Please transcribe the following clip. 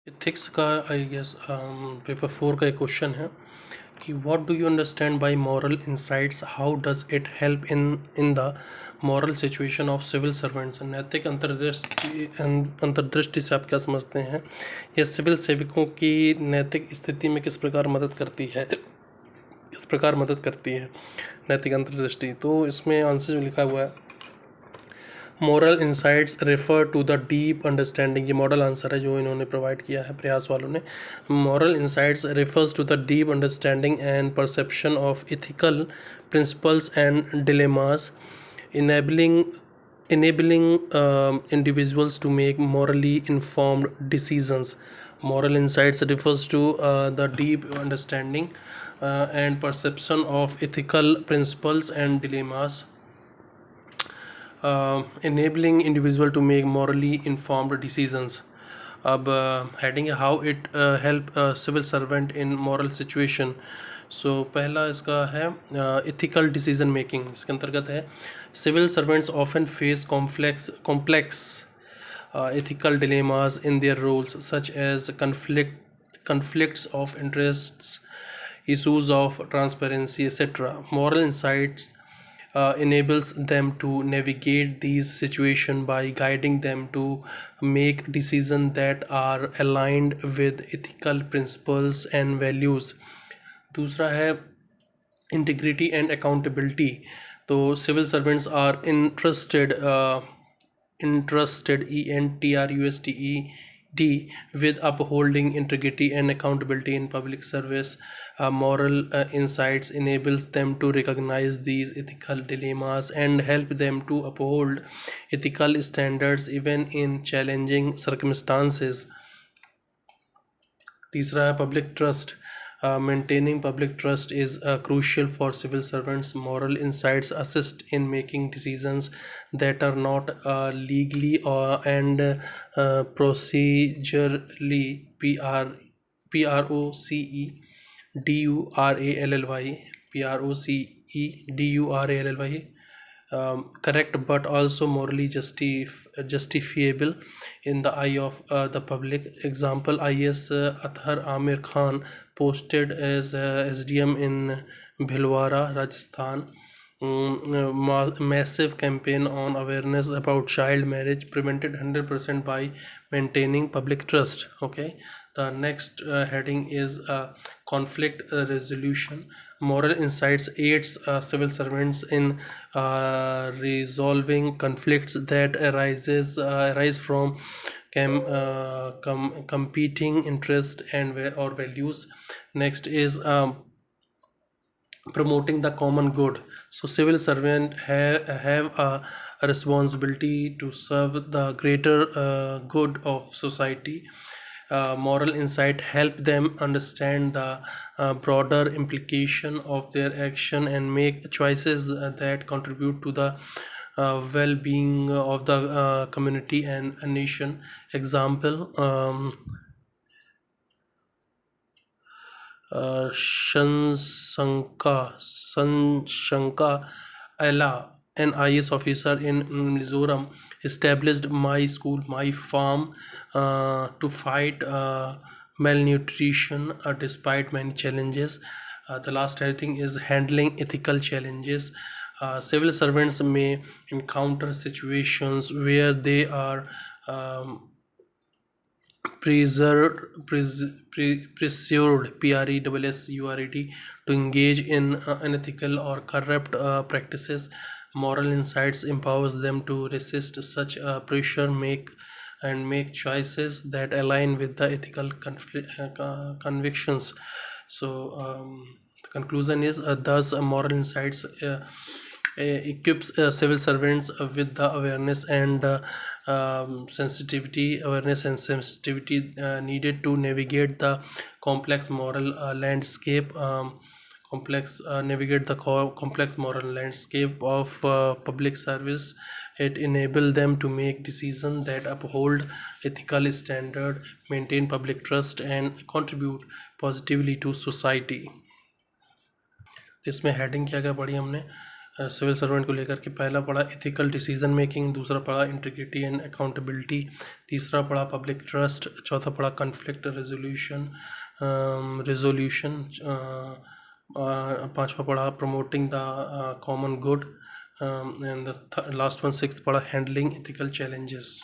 Ethics का I guess paper 4 का एक क्वेश्चन है कि what do you understand by moral insights, how does it help in the moral situation of civil servants. नैतिक अंतर्दृष्टि से आप क्या समझते हैं, यह सिविल सेवकों की नैतिक स्थिति में किस प्रकार मदद करती है, नैतिक अंतर्दृष्टि। तो इसमें आंसर जो लिखा हुआ है, moral insights refer to the deep understanding, ये मॉडल आंसर है जो इन्होंने प्रोवाइड किया है प्रयास वालों ने। Moral insights refers to the deep understanding and perception of ethical principles and dilemmas, enabling individuals to make morally informed decisions. Moral insights refers to the deep understanding and perception of ethical principles and dilemmas, enabling individual to make morally informed decisions. अब heading है how it help civil servant in moral situation. So पहला इसका है ethical decision making. इसके अंतर्गत है civil servants often face complex ethical dilemmas in their roles, such as conflicts of interests, issues of transparency, etc. Moral insights enables them to navigate these situations by guiding them to make decisions that are aligned with ethical principles and values. दूसरा है integrity and accountability. तो civil servants are interested with upholding integrity and accountability in public service. Moral insights enables them to recognize these ethical dilemmas and help them to uphold ethical standards even in challenging circumstances. तीसरा है public trust. Maintaining public trust is crucial for civil servants. Moral insights assist in making decisions that are not legally and procedurally correct, but also morally justifiable in the eye of the public. Example, IS Athar Amir Khan, posted as SDM in Bhilwara, Rajasthan. Massive campaign on awareness about child marriage prevented 100% by maintaining public trust. Okay, the next heading is conflict resolution. Moral insights aids civil servants in resolving conflicts that arise from competing interests and or values. Next is promoting the common good. So civil servants have a responsibility to serve the greater good of society. Moral insight help them understand the broader implication of their action and make choices that contribute to the well-being of the community and a nation. Example, Shanshanka Ella, an IS officer in Mizoram, established My School, My Farm to fight malnutrition despite many challenges. The last heading is handling ethical challenges. Civil servants may encounter situations where they are pressured to engage in unethical or corrupt practices. Moral insights empowers them to resist such pressure, make choices that align with the ethical convictions. So the conclusion is thus moral insights equips civil servants with the awareness and sensitivity needed to navigate the complex moral landscape complex moral landscape of public service. It enables them to make decisions that uphold ethical standard, maintain public trust and contribute positively to society. इसमें heading क्या क्या पढ़ी हमने, civil servant को लेकर के पहला पढ़ा एथिकल डिसीजन मेकिंग, दूसरा पढ़ा इंटीग्रिटी एंड अकाउंटेबिलिटी, तीसरा पढ़ा पब्लिक ट्रस्ट, चौथा पढ़ा कॉन्फ्लिक्ट रेजोल्यूशन, पांचवा पढ़ा promoting the common good, and the last one sixth पढ़ा हैंडलिंग एथिकल चैलेंजेस।